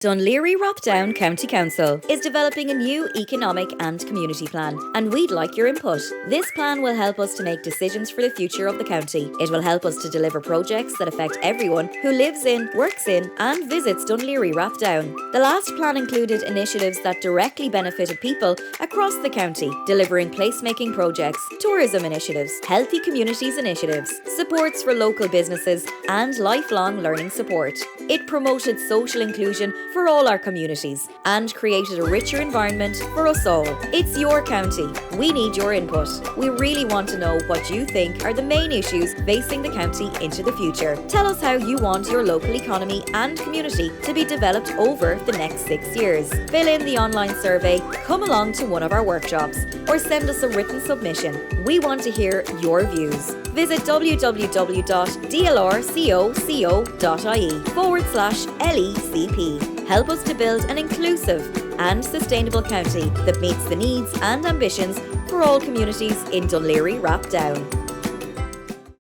Laoghaire-Rathdown County Council is developing a new economic and community plan, and we'd like your input. This plan will help us to make decisions for the future of the county. It will help us to deliver projects that affect everyone who lives in, works in, and visits Laoghaire-Rathdown. The last plan included initiatives that directly benefited people across the county, delivering placemaking projects, tourism initiatives, healthy communities initiatives, supports for local businesses, and lifelong learning support. It promoted social inclusion for all our communities and created a richer environment for us all. It's your county. We need your input. We really want to know what you think are the main issues facing the county into the future. Tell us how you want your local economy and community to be developed over the next 6 years. Fill in the online survey, come along to one of our workshops, or send us a written submission. We want to hear your views. Visit www.dlrco.ie/LECP. Help us to build an inclusive and sustainable county that meets the needs and ambitions for all communities in Laoghaire-Rathdown.